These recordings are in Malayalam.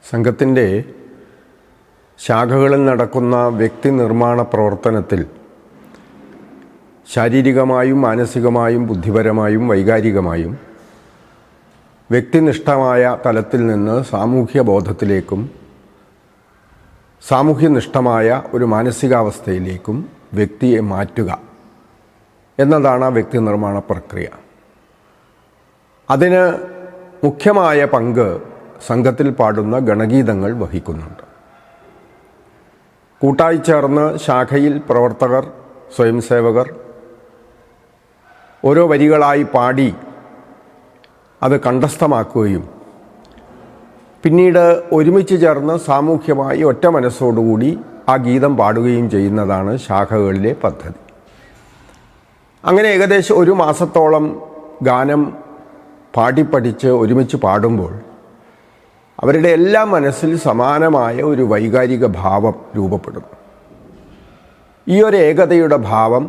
സംഘത്തിൻ്റെ ശാഖകളിൽ നടക്കുന്ന വ്യക്തി നിർമ്മാണ പ്രവർത്തനത്തിൽ ശാരീരികമായും മാനസികമായും ബുദ്ധിപരമായും വൈകാരികമായും വ്യക്തിനിഷ്ഠമായ തലത്തിൽ നിന്ന് സാമൂഹ്യ ബോധത്തിലേക്കും സാമൂഹ്യനിഷ്ഠമായ ഒരു മാനസികാവസ്ഥയിലേക്കും വ്യക്തിയെ മാറ്റുക എന്നതാണ് ആ വ്യക്തി നിർമ്മാണ പ്രക്രിയ. അതിന് മുഖ്യമായ പങ്ക് സംഘത്തിൽ പാടുന്ന ഗണഗീതങ്ങൾ വഹിക്കുന്നുണ്ട്. കൂട്ടായി ചേർന്ന് ശാഖയിൽ പ്രവർത്തകർ, സ്വയം സേവകർ ഓരോ വരികളായി പാടി അത് കണ്ഠസ്ഥമാക്കുകയും പിന്നീട് ഒരുമിച്ച് ചേർന്ന് സാമൂഹ്യമായി ഒറ്റ മനസ്സോടുകൂടി ആ ഗീതം പാടുകയും ചെയ്യുന്നതാണ് ശാഖകളിലെ പദ്ധതി. അങ്ങനെ ഏകദേശം ഒരു മാസത്തോളം ഗാനം പാടിപ്പഠിച്ച് ഒരുമിച്ച് പാടുമ്പോൾ അവരുടെ എല്ലാ മനസ്സിൽ സമാനമായ ഒരു വൈകാരിക ഭാവം രൂപപ്പെടുന്നു. ഈ ഒരു ഏകതയുടെ ഭാവം,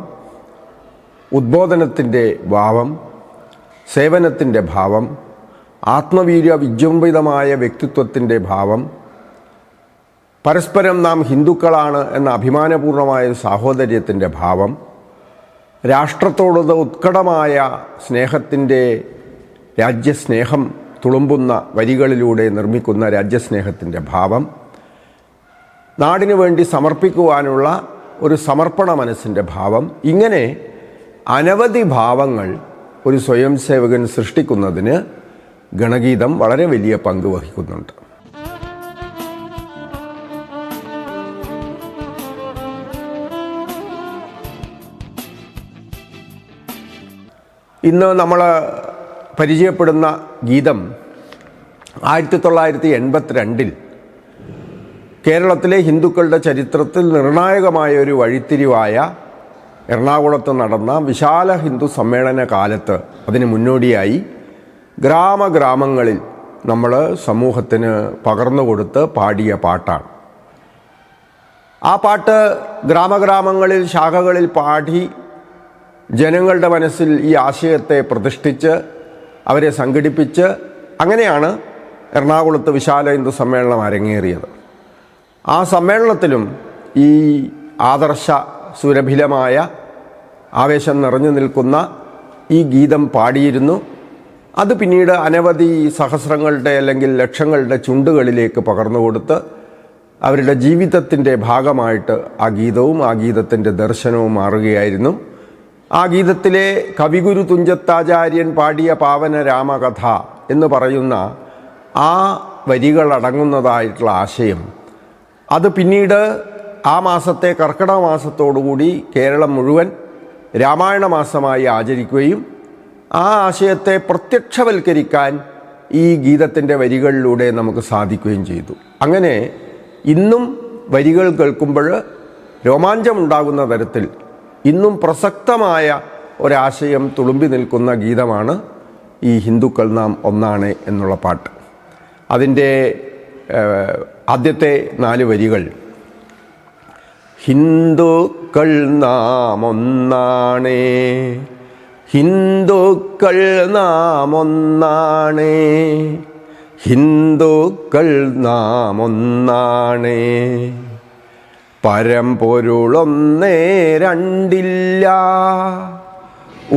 ഉദ്ബോധനത്തിൻ്റെ ഭാവം, സേവനത്തിൻ്റെ ഭാവം, ആത്മവീര്യ വിജൃംഭിതമായ വ്യക്തിത്വത്തിൻ്റെ ഭാവം, പരസ്പരം നാം ഹിന്ദുക്കളാണ് എന്ന അഭിമാനപൂർണമായ സാഹോദര്യത്തിൻ്റെ ഭാവം, രാഷ്ട്രത്തോടുള്ള ഉത്കടമായ സ്നേഹത്തിൻ്റെ രാജ്യസ്നേഹം തുളുമ്പുന്ന വരികളിലൂടെ നിർമ്മിക്കുന്ന രാജ്യസ്നേഹത്തിൻ്റെ ഭാവം, നാടിനു വേണ്ടി സമർപ്പിക്കുവാനുള്ള ഒരു സമർപ്പണ മനസ്സിൻ്റെ ഭാവം, ഇങ്ങനെ അനവധി ഭാവങ്ങൾ ഒരു സ്വയം സേവകൻ സൃഷ്ടിക്കുന്നതിന് ഗണഗീതം വളരെ വലിയ പങ്ക് വഹിക്കുന്നുണ്ട്. ഇന്ന് നമ്മൾ പരിചയപ്പെടുന്ന ഗീതം 1982 കേരളത്തിലെ ഹിന്ദുക്കളുടെ ചരിത്രത്തിൽ നിർണായകമായ ഒരു വഴിത്തിരിവായ എറണാകുളത്ത് നടന്ന വിശാല ഹിന്ദു സമ്മേളന കാലത്ത് അതിന് മുന്നോടിയായി ഗ്രാമങ്ങളിൽ നമ്മൾ സമൂഹത്തിന് പകർന്നു കൊടുത്ത് പാടിയ പാട്ടാണ്. ആ പാട്ട് ഗ്രാമങ്ങളിൽ ശാഖകളിൽ പാടി ജനങ്ങളുടെ മനസ്സിൽ ഈ ആശയത്തെ പ്രതിഷ്ഠിച്ച് അവരെ സംഘടിപ്പിച്ച് അങ്ങനെയാണ് എറണാകുളത്ത് വിശാല ഹിന്ദു സമ്മേളനം അരങ്ങേറിയത്. ആ സമ്മേളനത്തിലും ഈ ആദർശ സുരഭിലമായ ആവേശം നിറഞ്ഞു നിൽക്കുന്ന ഈ ഗീതം പാടിയിരുന്നു. അത് പിന്നീട് അനവധി സഹസ്രങ്ങളുടെ അല്ലെങ്കിൽ ലക്ഷങ്ങളുടെ ചുണ്ടുകളിലേക്ക് പകർന്നുകൊടുത്ത് അവരുടെ ജീവിതത്തിൻ്റെ ഭാഗമായിട്ട് ആ ഗീതവും ആ ഗീതത്തിൻ്റെ ദർശനവും മാറുകയായിരുന്നു. ആ ഗീതത്തിലെ കവിഗുരു തുഞ്ചത്താചാര്യൻ പാടിയ പാവന രാമകഥ എന്ന് പറയുന്ന ആ വരികളടങ്ങുന്നതായിട്ടുള്ള ആശയം അത് പിന്നീട് ആ മാസത്തെ കർക്കിടക മാസത്തോടുകൂടി കേരളം മുഴുവൻ രാമായണ മാസമായി ആചരിക്കുകയും ആ ആശയത്തെ പ്രത്യക്ഷവൽക്കരിക്കാൻ ഈ ഗീതത്തിൻ്റെ വരികളിലൂടെ നമുക്ക് സാധിക്കുകയും ചെയ്തു. അങ്ങനെ ഇന്നും വരികൾ കേൾക്കുമ്പോൾ രോമാഞ്ചമുണ്ടാകുന്ന തരത്തിൽ ഇന്നും പ്രസക്തമായ ഒരാശയം തുളുമ്പി നിൽക്കുന്ന ഗീതമാണ് ഈ ഹിന്ദുക്കൾ നാം ഒന്നാണ് എന്നുള്ള പാട്ട്. അതിൻ്റെ ആദ്യത്തെ 4 വരികൾ: ഹിന്ദുക്കൾ നാം ഒന്നാണേ, ഹിന്ദുക്കൾ നാം ഒന്നാണേ, ഹിന്ദുക്കൾ നാം ഒന്നാണേ, പരമ്പൊരുളൊന്നേ രണ്ടില്ല,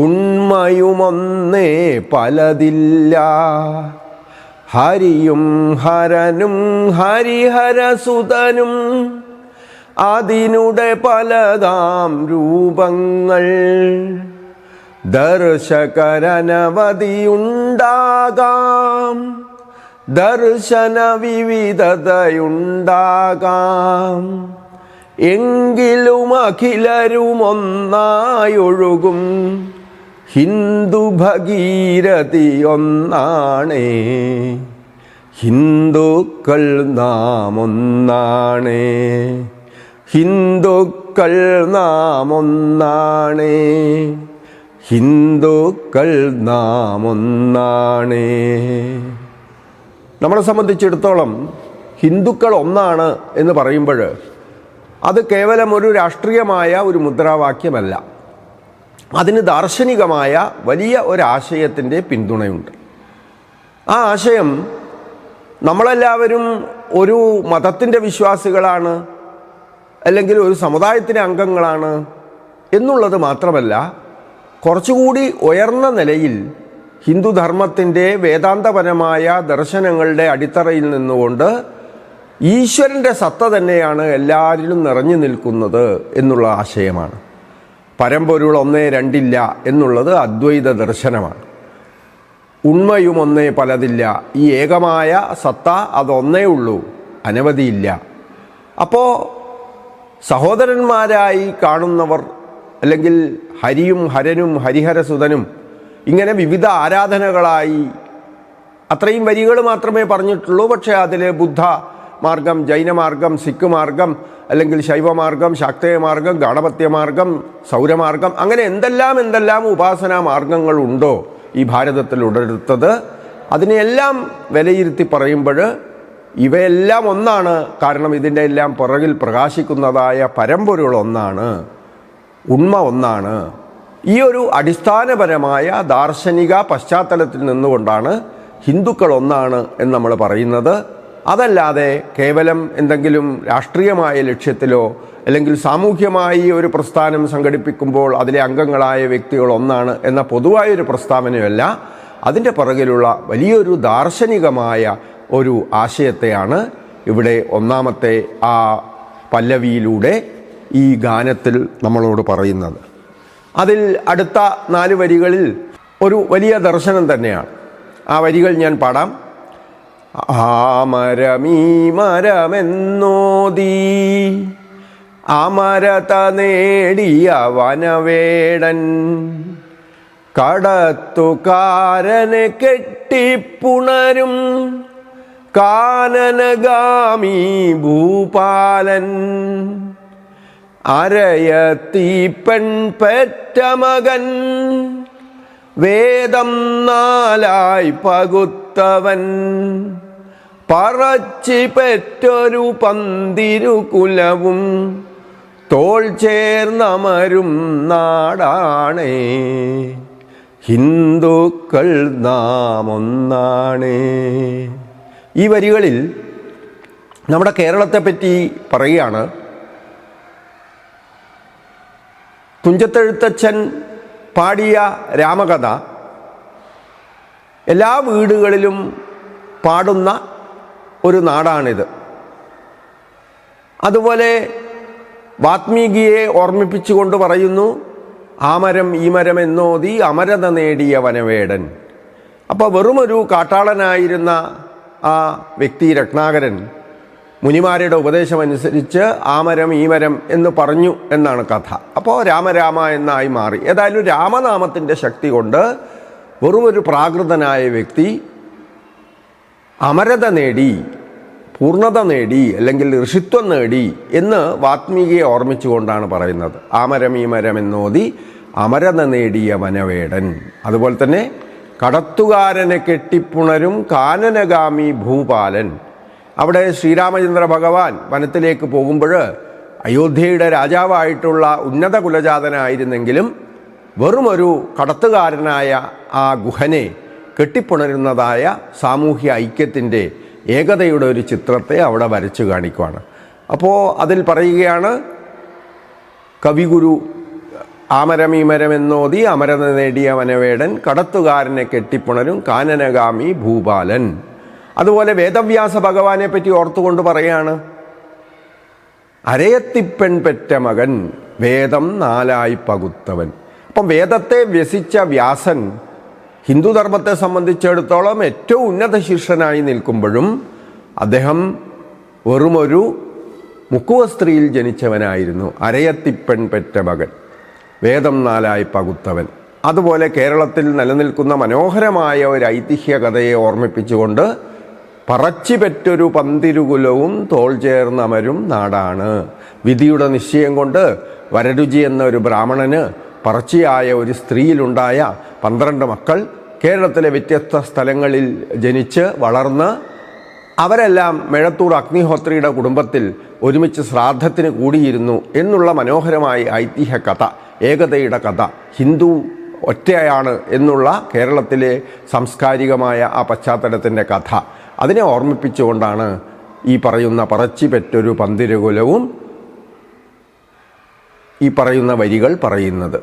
ഉണ്മയുമൊന്നേ പലതില്ല, ഹരിയും ഹരനും ഹരിഹരസുതനും അതിനുടെ പലതാം രൂപങ്ങൾ, ദർശകരനവധിയുണ്ടാകാം, ദർശന വിവിധതയുണ്ടാകാം, എങ്കിലും അഖിലരുമൊന്നായൊഴുകും ഹിന്ദു ഭഗീരഥി ഒന്നാണേ, ഹിന്ദുക്കൾ നാം ഒന്നാണേ, ഹിന്ദുക്കൾ നാം ഒന്നാണേ, ഹിന്ദുക്കൾ നാം ഒന്നാണേ. നമ്മളെ സംബന്ധിച്ചിടത്തോളം ഹിന്ദുക്കൾ ഒന്നാണ് എന്ന് പറയുമ്പോൾ അത് കേവലം ഒരു രാഷ്ട്രീയമായ ഒരു മുദ്രാവാക്യമല്ല. അതിന് ദാർശനികമായ വലിയ ഒരാശയത്തിൻ്റെ പിന്തുണയുണ്ട്. ആ ആശയം നമ്മളെല്ലാവരും ഒരു മതത്തിൻ്റെ വിശ്വാസികളാണ്, അല്ലെങ്കിൽ ഒരു സമുദായത്തിലെ അംഗങ്ങളാണ് എന്നുള്ളത് മാത്രമല്ല, കുറച്ചുകൂടി ഉയർന്ന നിലയിൽ ഹിന്ദുധർമ്മത്തിൻ്റെ വേദാന്തപരമായ ദർശനങ്ങളുടെ അടിത്തറയിൽ നിന്നുകൊണ്ട് ഈശ്വരൻ്റെ സത്ത തന്നെയാണ് എല്ലാവരിലും നിറഞ്ഞു നിൽക്കുന്നത് എന്നുള്ള ആശയമാണ്. പരമ്പൊരുൾ ഒന്നേ രണ്ടില്ല എന്നുള്ളത് അദ്വൈത ദർശനമാണ്. ഉണ്മയും ഒന്നേ പലതില്ല, ഈ ഏകമായ സത്ത അതൊന്നേ ഉള്ളൂ, അനവധിയില്ല. അപ്പോൾ സഹോദരന്മാരായി കാണുന്നവർ, അല്ലെങ്കിൽ ഹരിയും ഹരനും ഹരിഹരസുതനും ഇങ്ങനെ വിവിധ ആരാധനകളായി, അത്രയും വരികൾ മാത്രമേ പറഞ്ഞിട്ടുള്ളൂ. പക്ഷേ അതിൽ ബുദ്ധ മാർഗം, ജൈനമാർഗം, സിഖ് മാർഗം, അല്ലെങ്കിൽ ശൈവമാർഗം, ശാക്തേയമാർഗം, ഗാണപത്യമാർഗം, സൗരമാർഗം, അങ്ങനെ എന്തെല്ലാം ഉപാസനാ മാർഗങ്ങളുണ്ടോ ഈ ഭാരതത്തിൽ ഉടലെടുത്തത്, അതിനെയെല്ലാം വിലയിരുത്തി പറയുമ്പോൾ ഇവയെല്ലാം ഒന്നാണ്. കാരണം ഇതിൻ്റെ എല്ലാം പുറകിൽ പ്രകാശിക്കുന്നതായ പരമ്പൊരുൾ ഒന്നാണ്, ഉണ്മ ഒന്നാണ്. ഈ ഒരു അടിസ്ഥാനപരമായ ദാർശനിക പശ്ചാത്തലത്തിൽ നിന്നുകൊണ്ടാണ് ഹിന്ദുക്കൾ ഒന്നാണ് എന്ന് നമ്മൾ പറയുന്നത്. അതല്ലാതെ കേവലം എന്തെങ്കിലും രാഷ്ട്രീയമായ ലക്ഷ്യത്തിലോ അല്ലെങ്കിൽ സാമൂഹ്യമായി ഒരു പ്രസ്ഥാനം സംഘടിപ്പിക്കുമ്പോൾ അതിലെ അംഗങ്ങളായ വ്യക്തികൾ ഒന്നാണ് എന്ന പൊതുവായൊരു പ്രസ്താവനയല്ല. അതിൻ്റെ പുറകിലുള്ള വലിയൊരു ദാർശനികമായ ഒരു ആശയത്തെയാണ് ഇവിടെ ഒന്നാമത്തെ ആ പല്ലവിയിലൂടെ ഈ ഗാനത്തിൽ നമ്മളോട് പറയുന്നത്. അതിൽ അടുത്ത 4 വരികളിൽ ഒരു വലിയ ദർശനം തന്നെയാണ്. ആ വരികൾ ഞാൻ പാടാം. ആമരമീ മരമെന്നോദീ അമരത നേടിയ വനവേടൻ, കടത്തുകാരനെ കെട്ടിപ്പുണരും കാനനഗാമി ഭൂപാലൻ, അരയത്തി പെൺ പെറ്റ മകൻ, വേദം 4 പകുത്തവൻ, പറച്ചി പെറ്റൊരു പന്തിരുകുലവും തോൾ ചേർന്നമരും നാടാണേ, ഹിന്ദുക്കൾ നാം ഒന്നാണേ. ഈ വരികളിൽ നമ്മുടെ കേരളത്തെപ്പറ്റി പറയുകയാണ്. തുഞ്ചത്തെഴുത്തച്ഛൻ പാടിയ രാമകഥ എല്ലാ വീടുകളിലും പാടുന്ന ഒരു നാടാണിത്. അതുപോലെ വാത്മീകിയെ ഓർമ്മിപ്പിച്ചുകൊണ്ട് പറയുന്നു, ആമരം ഈ മരം എന്നോതി അമരത നേടിയ വനവേടൻ. അപ്പോൾ വെറുമൊരു കാട്ടാളനായിരുന്ന ആ വ്യക്തി രത്നാകരൻ മുനിമാരുടെ ഉപദേശമനുസരിച്ച് ആമരം ഈ മരം എന്ന് പറഞ്ഞു എന്നാണ് കഥ. അപ്പോൾ രാമരാമ എന്നായി മാറി. ഏതായാലും രാമനാമത്തിൻ്റെ ശക്തി കൊണ്ട് വെറുമൊരു പ്രാകൃതനായ വ്യക്തി അമരത നേടി, പൂർണ്ണത നേടി, അല്ലെങ്കിൽ ഋഷിത്വം നേടി എന്ന് വാത്മീകിയെ ഓർമ്മിച്ചുകൊണ്ടാണ് പറയുന്നത്. ആമരം ഈ മരം എന്നോതി അമരത നേടിയ വനവേടൻ. അതുപോലെ തന്നെ കടത്തുകാരനെ കെട്ടിപ്പുണരും കാനനഗാമി ഭൂപാലൻ. അവിടെ ശ്രീരാമചന്ദ്ര ഭഗവാൻ വനത്തിലേക്ക് പോകുമ്പോൾ അയോധ്യയുടെ രാജാവായിട്ടുള്ള ഉന്നത കുലജാതനായിരുന്നെങ്കിലും വെറുമൊരു കടത്തുകാരനായ ആ ഗുഹനെ കെട്ടിപ്പുണരുന്നതായ സാമൂഹ്യ ഐക്യത്തിൻ്റെ, ഏകതയുടെ ഒരു ചിത്രത്തെ അവിടെ വരച്ചു കാണിക്കുകയാണ്. അപ്പോൾ അതിൽ പറയുകയാണ്, കവിഗുരു ആമരം ഈ മരം എന്നോതി അമരത നേടിയ വനവേടൻ, കടത്തുകാരനെ കെട്ടിപ്പുണരും കാനനഗാമി ഭൂപാലൻ. അതുപോലെ വേദവ്യാസ ഭഗവാനെ പറ്റി ഓർത്തുകൊണ്ട് പറയാണ്, അരയത്തിപ്പെൺ പെറ്റ മകൻ, വേദം 4 പകുത്തവൻ. അപ്പം വേദത്തെ വ്യസിച്ച വ്യാസൻ ഹിന്ദുധർമ്മത്തെ സംബന്ധിച്ചിടത്തോളം ഏറ്റവും ഉന്നത ശിഷ്യനായി നിൽക്കുമ്പോഴും അദ്ദേഹം വെറുമൊരു മുക്കുവ സ്ത്രീയിൽ ജനിച്ചവനായിരുന്നു. അരയത്തിപ്പെൺ പെറ്റ മകൻ, വേദം 4 പകുത്തവൻ. അതുപോലെ കേരളത്തിൽ നിലനിൽക്കുന്ന മനോഹരമായ ഒരു ഐതിഹ്യ കഥയെ ഓർമ്മിപ്പിച്ചുകൊണ്ട്, പറച്ചി പെറ്റൊരു പന്തിരുകുലവും തോൾ ചേർന്നമരും നാടാണ്. വിധിയുടെ നിശ്ചയം കൊണ്ട് വരരുചി എന്ന ഒരു ബ്രാഹ്മണന് പറച്ചിയായ ഒരു സ്ത്രീയിലുണ്ടായ 12 മക്കൾ കേരളത്തിലെ വ്യത്യസ്ത സ്ഥലങ്ങളിൽ ജനിച്ച് വളർന്ന് അവരെല്ലാം മെഴത്തൂർ അഗ്നിഹോത്രിയുടെ കുടുംബത്തിൽ ഒരുമിച്ച് ശ്രാദ്ധത്തിന് കൂടിയിരുന്നു എന്നുള്ള മനോഹരമായ ഐതിഹ്യ കഥ, ഏകതയുടെ കഥ, ഹിന്ദു ഒറ്റയാണ് എന്നുള്ള കേരളത്തിലെ സാംസ്കാരികമായ ആ പശ്ചാത്തലത്തിൻ്റെ കഥ, അതിനെ ഓർമ്മിപ്പിച്ചുകൊണ്ടാണ് ഈ പറയുന്ന പറച്ചി പെറ്റൊരു പന്തിരകുലവും ഈ പറയുന്ന വരികൾ പറയുന്നത്.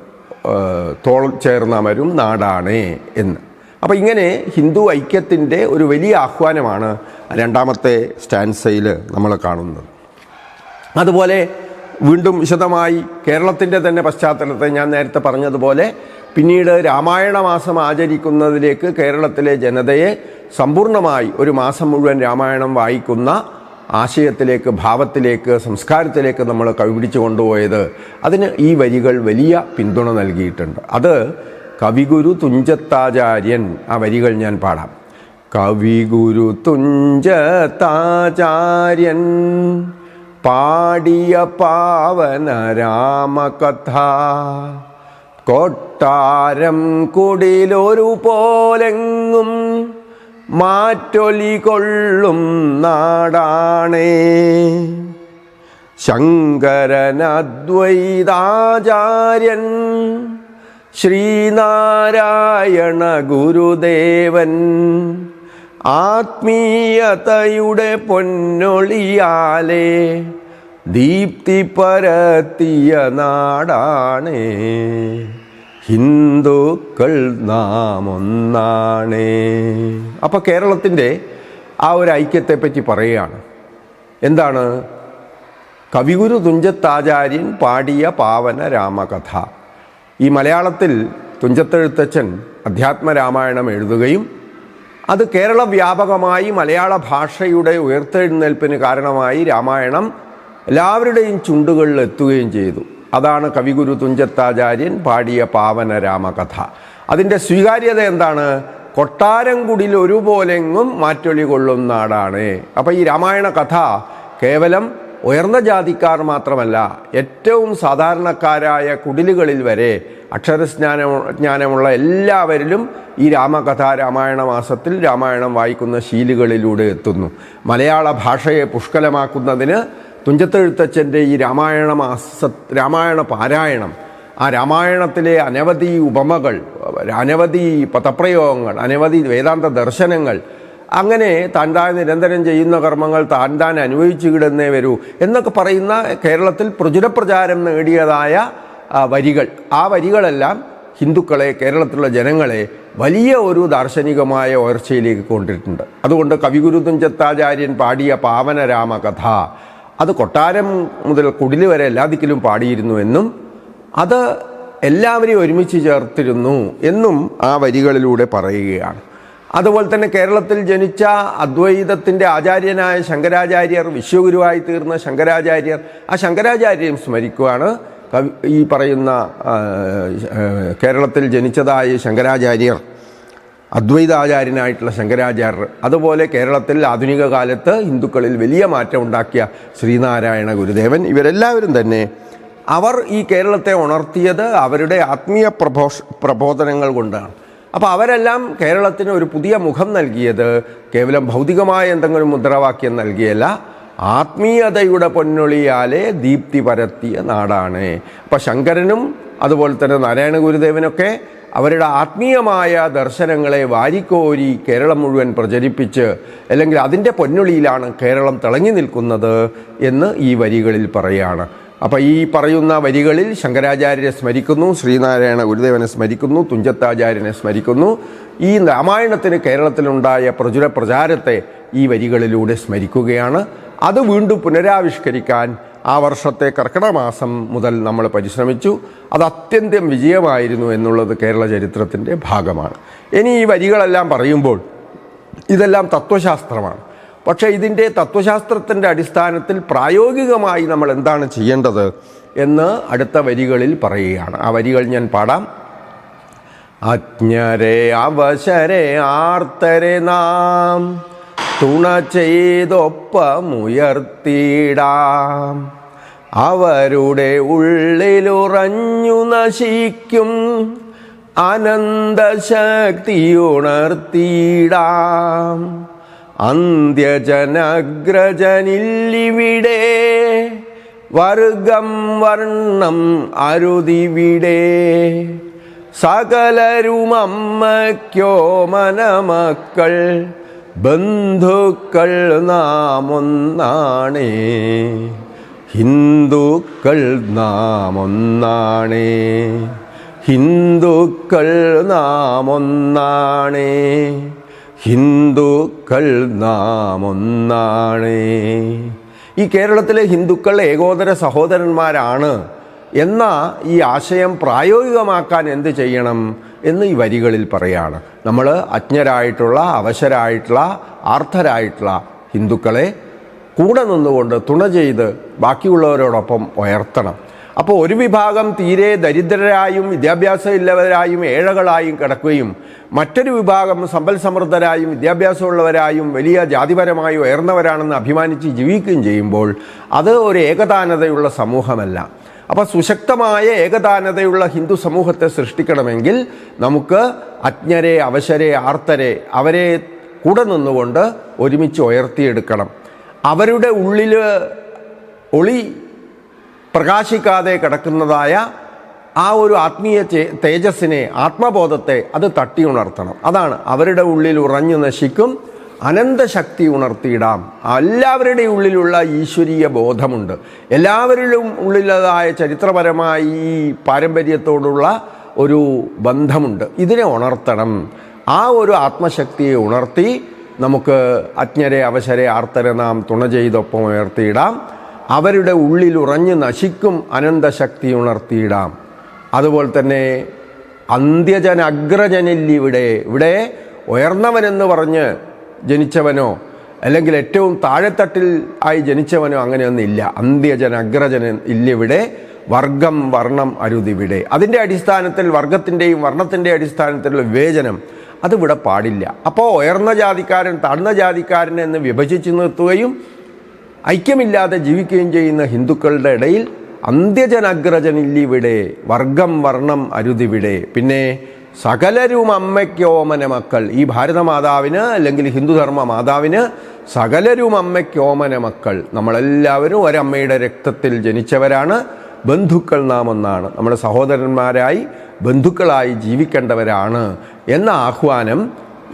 തോൾ ചേർന്നമരും നാടാണേ എന്ന്. അപ്പോൾ ഇങ്ങനെ ഹിന്ദു ഐക്യത്തിൻ്റെ ഒരു വലിയ ആഹ്വാനമാണ് രണ്ടാമത്തെ സ്റ്റാൻസയിൽ നമ്മൾ കാണുന്നത്. അതുപോലെ വീണ്ടും വിശദമായി കേരളത്തിൻ്റെ തന്നെ പശ്ചാത്തലത്തെ ഞാൻ നേരത്തെ പറഞ്ഞതുപോലെ പിന്നീട് രാമായണ മാസം ആചരിക്കുന്നതിലേക്ക് കേരളത്തിലെ ജനതയെ സമ്പൂർണ്ണമായി ഒരു മാസം മുഴുവൻ രാമായണം വായിക്കുന്ന ആശയത്തിലേക്ക്, ഭാവത്തിലേക്ക്, സംസ്കാരത്തിലേക്ക് നമ്മൾ കൈപിടിച്ചു കൊണ്ടുപോയത് അതിന് ഈ വരികൾ വലിയ പിന്തുണ നൽകിയിട്ടുണ്ട്. അത് കവിഗുരു തുഞ്ചത്താചാര്യൻ, ആ വരികൾ ഞാൻ പാടാം. കവിഗുരു തുഞ്ചത്താചാര്യൻ പാടിയ പാവന രാമകഥ, കൊട്ടാരം കുടിലൊരു പോലെങ്ങും മാറ്റൊലി കൊള്ളും നാടാണേ. ശങ്കരൻ അദ്വൈതാചാര്യൻ ശ്രീനാരായണ ഗുരുദേവൻ ആത്മീയതയുടെ പൊന്നൊളിയാലേ ദീപ്തി പരത്തിയ നാടാണേ. ഹിന്ദുക്കൾ നാം ഒന്നാണേ. അപ്പോൾ കേരളത്തിൻ്റെ ആ ഒരു ഐക്യത്തെപ്പറ്റി പറയുകയാണ്. എന്താണ്? കവിഗുരു തുഞ്ചത്താചാര്യൻ പാടിയ പാവന രാമകഥ. ഈ മലയാളത്തിൽ തുഞ്ചത്തെഴുത്തച്ഛൻ അധ്യാത്മരാമായണം എഴുതുകയും അത് കേരള വ്യാപകമായി മലയാള ഭാഷയുടെ ഉയർത്തെഴുന്നേൽപ്പിന് കാരണമായി രാമായണം എല്ലാവരുടെയും ചുണ്ടുകളിൽ എത്തുകയും ചെയ്തു. അതാണ് കവിഗുരു തുഞ്ചത്താചാര്യൻ പാടിയ പാവന രാമകഥ. അതിൻ്റെ സ്വീകാര്യത എന്താണ്? കൊട്ടാരംകുടിൽ ഒരുപോലെങ്ങും മാറ്റൊലി കൊള്ളും നാടാണ്. അപ്പോൾ ഈ രാമായണ കഥ കേവലം ഉയർന്ന ജാതിക്കാർ മാത്രമല്ല, ഏറ്റവും സാധാരണക്കാരായ കുടിലുകളിൽ വരെ ജ്ഞാനമുള്ള എല്ലാവരിലും ഈ രാമകഥ രാമായണ മാസത്തിൽ രാമായണം വായിക്കുന്ന ശീലുകളിലൂടെ എത്തുന്നു. മലയാള ഭാഷയെ പുഷ്കലമാക്കുന്നതിന് തുഞ്ചത്തെഴുത്തച്ഛൻ്റെ ഈ രാമായണ പാരായണം, ആ രാമായണത്തിലെ അനവധി ഉപമകൾ, അനവധി പദപ്രയോഗങ്ങൾ, അനവധി വേദാന്ത ദർശനങ്ങൾ, അങ്ങനെ താൻ നിരന്തരം ചെയ്യുന്ന കർമ്മങ്ങൾ താൻ അനുഭവിച്ചു കിടന്നേ വരൂ എന്നൊക്കെ പറയുന്ന കേരളത്തിൽ പ്രചുരപ്രചാരം നേടിയതായ വരികൾ, ആ വരികളെല്ലാം ഹിന്ദുക്കളെ, കേരളത്തിലുള്ള ജനങ്ങളെ വലിയ ഒരു ദാർശനികമായ ഉയർച്ചയിലേക്ക് കൊണ്ടിട്ടുണ്ട്. അതുകൊണ്ട് കവിഗുരു തുഞ്ചത്താചാര്യൻ പാടിയ പാവന രാമകഥ അത് കൊട്ടാരം മുതൽ കുടില് വരെ എല്ലാ ദിക്കിലും പാടിയിരുന്നു എന്നും അത് എല്ലാവരെയും ഒരുമിച്ച് ചേർത്തിരുന്നു എന്നും ആ വരികളിലൂടെ പറയുകയാണ്. അതുപോലെ തന്നെ കേരളത്തിൽ ജനിച്ച അദ്വൈതത്തിൻ്റെ ആചാര്യനായ ശങ്കരാചാര്യർ, വിശ്വഗുരുവായി തീർന്ന ശങ്കരാചാര്യർ, ആ ശങ്കരാചാര്യയും സ്മരിക്കുകയാണ്. ഈ പറയുന്ന കേരളത്തിൽ ജനിച്ചതായ ശങ്കരാചാര്യർ, അദ്വൈതാചാര്യനായിട്ടുള്ള ശങ്കരാചാര്യർ, അതുപോലെ കേരളത്തിൽ ആധുനിക കാലത്ത് ഹിന്ദുക്കളിൽ വലിയ മാറ്റം ഉണ്ടാക്കിയ ശ്രീനാരായണ ഗുരുദേവൻ, ഇവരെല്ലാവരും തന്നെ അവർ ഈ കേരളത്തെ ഉണർത്തിയത് അവരുടെ ആത്മീയ പ്രബോധനങ്ങൾ കൊണ്ടാണ്. അപ്പോൾ അവരെല്ലാം കേരളത്തിന് ഒരു പുതിയ മുഖം നൽകിയത് കേവലം ഭൗതികമായ എന്തെങ്കിലും മുദ്രാവാക്യം നൽകിയല്ല, ആത്മീയതയുടെ പൊന്നൊളിയാലെ ദീപ്തി പരത്തിയ നാടാണ്. അപ്പോൾ ശങ്കരനും അതുപോലെ തന്നെ നാരായണ ഗുരുദേവനൊക്കെ അവരുടെ ആത്മീയമായ ദർശനങ്ങളെ വാരിക്കോരി കേരളം മുഴുവൻ പ്രചരിപ്പിച്ച്, അല്ലെങ്കിൽ അതിൻ്റെ പൊന്നൊളിയിലാണ് കേരളം തിളങ്ങി നിൽക്കുന്നത് എന്ന് ഈ വരികളിൽ പറയുകയാണ്. അപ്പോൾ ഈ പറയുന്ന വരികളിൽ ശങ്കരാചാര്യരെ സ്മരിക്കുന്നു, ശ്രീനാരായണ ഗുരുദേവനെ സ്മരിക്കുന്നു, തുഞ്ചത്താചാര്യനെ സ്മരിക്കുന്നു. ഈ രാമായണത്തിന് കേരളത്തിലുണ്ടായ പ്രചാരത്തെ ഈ വരികളിലൂടെ സ്മരിക്കുകയാണ്. അത് വീണ്ടും പുനരാവിഷ്കരിക്കാൻ ആ വർഷത്തെ കർക്കിടക മാസം മുതൽ നമ്മൾ പരിശ്രമിച്ചു. അത് അത്യന്തം വിജയമായിരുന്നു എന്നുള്ളത് കേരള ചരിത്രത്തിൻ്റെ ഭാഗമാണ്. ഇനി ഈ വരികളെല്ലാം പറയുമ്പോൾ ഇതെല്ലാം തത്വശാസ്ത്രമാണ്. പക്ഷേ ഇതിൻ്റെ തത്വശാസ്ത്രത്തിൻ്റെ അടിസ്ഥാനത്തിൽ പ്രായോഗികമായി നമ്മൾ എന്താണ് ചെയ്യേണ്ടത് എന്ന് അടുത്ത വരികളിൽ പറയുകയാണ്. ആ വരികൾ ഞാൻ പാടാം. അജ്ഞരെ അവശരെ ആർത്തരെ നാം തുണ ചെയ്തൊപ്പമുയർത്തിടാം, അവരുടെ ഉള്ളിലുറഞ്ഞു നശിക്കും അനന്തശക്തിയുണർത്തിടാം. അന്ത്യജനഗ്രജനില്ലിവിടെ, വർഗം വർണ്ണം അരുതിവിടെ, സകലരും അമ്മയ്ക്കോ മനമക്കൾ, ബന്ധുക്കൾ നാം ഒന്നാണേ, ഹിന്ദുക്കൾ നാം ഒന്നാണേ, ഹിന്ദുക്കൾ നാം ഒന്നാണേ, ഹിന്ദുക്കൾ നാം ഒന്നാണേ. ഈ കേരളത്തിലെ ഹിന്ദുക്കൾ ഏകോദര സഹോദരന്മാരാണ് എന്ന ഈ ആശയം പ്രായോഗികമാക്കാൻ എന്ത് ചെയ്യണം എന്ന് ഈ വരികളിൽ പറയാണ്. നമ്മൾ അജ്ഞരായിട്ടുള്ള, അവശരായിട്ടുള്ള, ആർത്തരായിട്ടുള്ള ഹിന്ദുക്കളെ കൂടെ നിന്നുകൊണ്ട് തുണ ചെയ്ത് ബാക്കിയുള്ളവരോടൊപ്പം ഉയർത്തണം. അപ്പോൾ ഒരു വിഭാഗം തീരെ ദരിദ്രരായും വിദ്യാഭ്യാസം ഇല്ലവരായും ഏഴകളായും കിടക്കുകയും മറ്റൊരു വിഭാഗം സമ്പൽ സമൃദ്ധരായും വിദ്യാഭ്യാസമുള്ളവരായും വലിയ ജാതിപരമായി ഉയർന്നവരാണെന്ന് അഭിമാനിച്ച് ജീവിക്കുകയും ചെയ്യുമ്പോൾ അത് ഒരു ഏകതാനതയുള്ള സമൂഹമല്ല. അപ്പോൾ സുശക്തമായ ഏകതാനതയുള്ള ഹിന്ദു സമൂഹത്തെ സൃഷ്ടിക്കണമെങ്കിൽ നമുക്ക് അജ്ഞരെ, അവശരെ, ആർത്തരെ അവരെ കൂടെ നിന്നുകൊണ്ട് ഒരുമിച്ച് ഉയർത്തിയെടുക്കണം. അവരുടെ ഉള്ളിൽ ഒളി പ്രകാശിക്കാതെ കിടക്കുന്നതായ ആ ഒരു ആത്മീയ തേജസ്സിനെ, ആത്മബോധത്തെ അത് തട്ടി ഉണർത്തണം. അതാണ് അവരുടെ ഉള്ളിൽ ഉറഞ്ഞു നശിക്കും അനന്തശക്തി ഉണർത്തിയിടാം. എല്ലാവരുടെയും ഉള്ളിലുള്ള ഈശ്വരീയ ബോധമുണ്ട്. എല്ലാവരിലും ഉള്ളിലതായ ചരിത്രപരമായ ഈ പാരമ്പര്യത്തോടുള്ള ഒരു ബന്ധമുണ്ട്. ഇതിനെ ഉണർത്തണം. ആ ഒരു ആത്മശക്തിയെ ഉണർത്തി നമുക്ക് അജ്ഞരെ, അവശരെ, ആർത്തരെ നാം തുണ ചെയ്തൊപ്പം ഉയർത്തിയിടാം. അവരുടെ ഉള്ളിൽ ഉറഞ്ഞു നശിക്കും അനന്തശക്തി ഉണർത്തിയിടാം. അതുപോലെ തന്നെ അന്ത്യജന അഗ്രജനില്ലിവിടെ, ഇവിടെ ഉയർന്നവനെന്ന് പറഞ്ഞ് ജനിച്ചവനോ അല്ലെങ്കിൽ ഏറ്റവും താഴെത്തട്ടിൽ ആയി ജനിച്ചവനോ അങ്ങനെയൊന്നില്ല. അന്ത്യജന അഗ്രജനൻ ഇല്ലിവിടെ, വർഗം വർണ്ണം അരുതിവിടെ. അതിൻ്റെ അടിസ്ഥാനത്തിൽ വർഗത്തിൻ്റെയും വർണ്ണത്തിൻ്റെ അടിസ്ഥാനത്തിലുള്ള വിവേചനം അതിവിടെ പാടില്ല. അപ്പോൾ ഉയർന്ന ജാതിക്കാരൻ താഴ്ന്ന ജാതിക്കാരൻ എന്ന് വിഭജിച്ച് നിർത്തുകയും ഐക്യമില്ലാതെ ജീവിക്കുകയും ചെയ്യുന്ന ഹിന്ദുക്കളുടെ ഇടയിൽ അന്ത്യജനഗ്രജനില്ലിവിടെ, വർഗം വർണ്ണം അരുതിവിടെ. പിന്നെ സകലരും അമ്മയ്ക്കോമന മക്കൾ. ഈ ഭാരതമാതാവിന് അല്ലെങ്കിൽ ഹിന്ദുധർമ്മ മാതാവിന് സകലരും അമ്മയ്ക്കോമന മക്കൾ. നമ്മളെല്ലാവരും ഒരമ്മയുടെ രക്തത്തിൽ ജനിച്ചവരാണ്. ബന്ധുക്കൾ നാം ഒന്നാണ്. നമ്മുടെ സഹോദരന്മാരായി ബന്ധുക്കളായി ജീവിക്കേണ്ടവരാണ് എന്ന ആഹ്വാനം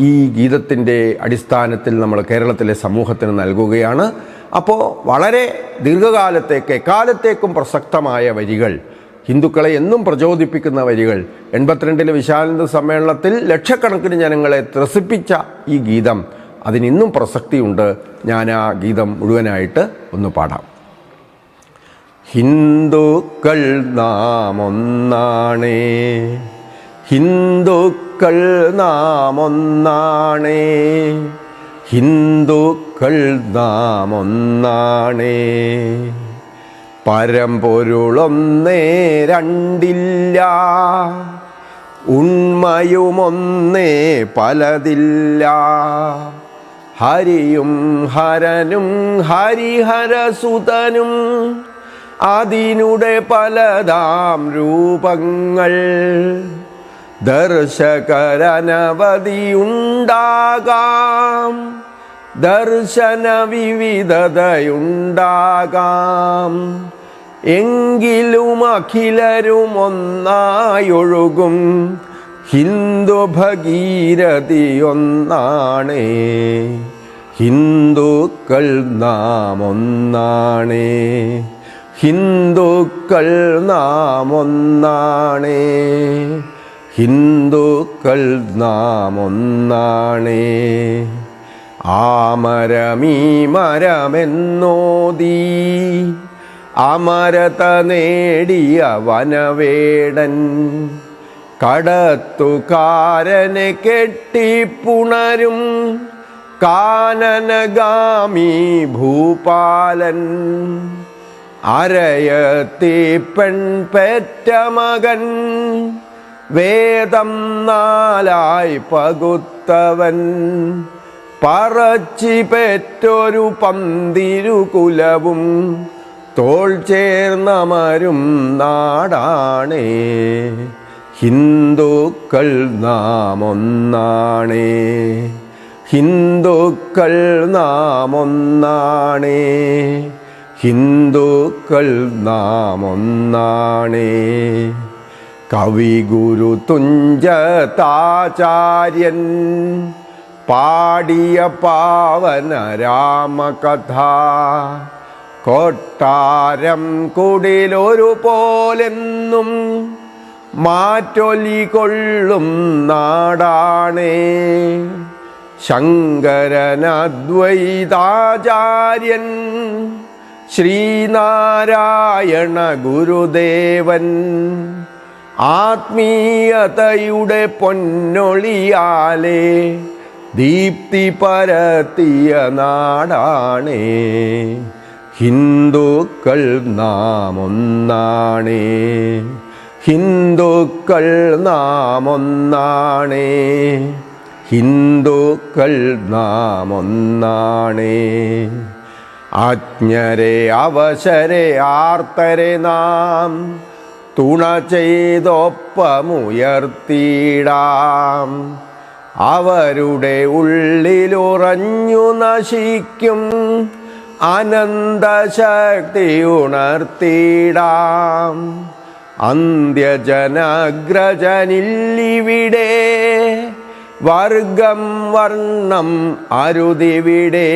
ഈ ഗീതത്തിൻ്റെ അടിസ്ഥാനത്തിൽ നമ്മൾ കേരളത്തിലെ സമൂഹത്തിന് നൽകുകയാണ്. അപ്പോൾ വളരെ ദീർഘകാലത്തേക്ക്, എക്കാലത്തേക്കും പ്രസക്തമായ വരികൾ, ഹിന്ദുക്കളെ എന്നും പ്രചോദിപ്പിക്കുന്ന വരികൾ. 82 വിശാലാനന്ദ സമ്മേളനത്തിൽ ലക്ഷക്കണക്കിന് ജനങ്ങളെ ത്രസിപ്പിച്ച ഈ ഗീതം അതിനിന്നും പ്രസക്തിയുണ്ട്. ഞാൻ ആ ഗീതം മുഴുവനായിട്ട് ഒന്ന് പാടാം. ഹിന്ദുക്കൾ നാം ഒന്നാണേ, ഹിന്ദുക്കൾ നാം ഒന്നാണേ, ഹിന്ദുക്കൾ നാം ഒന്നാണേ. പരമ്പൊരുളൊന്നേ രണ്ടില്ല, ഉണ്മയുമൊന്നേ പലതില്ല. ഹരിയും ഹരനും ഹരിഹരസുതനും അതിനുടെ പലതാം രൂപങ്ങൾ. ദർശകരനവധിയുണ്ടാകാം, ദർശന വിവിധതയുണ്ടാകാം. എങ്കിലും അഖിലരും ഒന്നായൊഴുകും ഹിന്ദു ഭഗീരഥി ഒന്നാണേ. ഹിന്ദുക്കൾ നാം ഒന്നാണേ, ഹിന്ദുക്കൾ നാം ഒന്നാണേ, ഹിന്ദുക്കൾ നാം ഒന്നാണേ. ആമരമീ മരമെന്നോദീ അമരത നേടിയ വനവേടൻ. കടത്തുകാരനെ കെട്ടിപ്പുണരും കാനനഗാമി ഭൂപാലൻ. അരയത്തി പെൺപെറ്റ മകൻ, വേദം നാലായി പകുത്തവൻ. പറച്ചി പെറ്റൊരു പന്തിരുകുലവും തോൾ ചേർന്നമരും നാടാണേ. ഹിന്ദുക്കൾ നാം ഒന്നാണേ, ഹിന്ദുക്കൾ നാം ഒന്നാണേ, ഹിന്ദുക്കൾ നാം ഒന്നാണേ. കവി ഗുരു തുഞ്ചത്താചാര്യൻ പാടിയ പാവന രാമകഥ. കൊട്ടാരം കുടിലൊരു പോലെന്നും മാറ്റൊലി കൊള്ളും നാടാണേ. ശങ്കരനദ്വൈതാചാര്യൻ ശ്രീനാരായണ ഗുരുദേവൻ ആത്മീയതയുടെ പൊന്നൊളിയാലേ ദീപ്തി പരത്തിയ നാടാണേ. ഹിന്ദുക്കൾ നാം ഒന്നാണേ, ഹിന്ദുക്കൾ നാം ഒന്നാണേ, ഹിന്ദുക്കൾ നാം ഒന്നാണേ. അജ്ഞരെ അവശരെ ആർത്തരെ നാം തുണ ചെയ്തൊപ്പമുയർത്തിയിടാം. അവരുടെ ഉള്ളിലുറഞ്ഞു നശിക്കും അനന്തശക്തി ഉണർത്തിയിടാം. അന്ത്യജനഗ്രജനില്ലിവിടെ, വർഗം വർണ്ണം അരുതിവിടെ.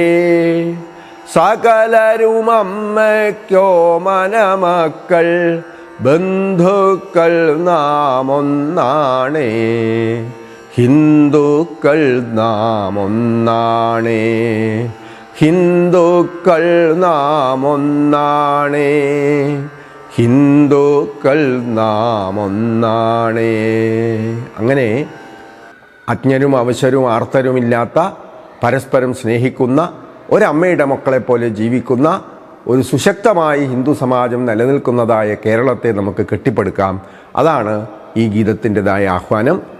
സകലരും അമ്മയ്ക്കോ മനമക്കൾ, ബന്ധുക്കൾ നാം ഒന്നാണേ, ഹിന്ദുക്കൾ നാം ഒന്നാണേ, ഹിന്ദുക്കൾ നാം ഒന്നാണേ, ഹിന്ദുക്കൾ നാം ഒന്നാണേ. അങ്ങനെ അജ്ഞരും അവശരും ആർത്തരുമില്ലാത്ത, പരസ്പരം സ്നേഹിക്കുന്ന, ഒരമ്മയുടെ മക്കളെപ്പോലെ ജീവിക്കുന്ന ഒരു സുശക്തമായി ഹിന്ദു സമാജം നിലനിൽക്കുന്നതായ കേരളത്തെ നമുക്ക് കെട്ടിപ്പടുക്കാം. അതാണ് ഈ ഗീതത്തിൻ്റെതായ ആഹ്വാനം.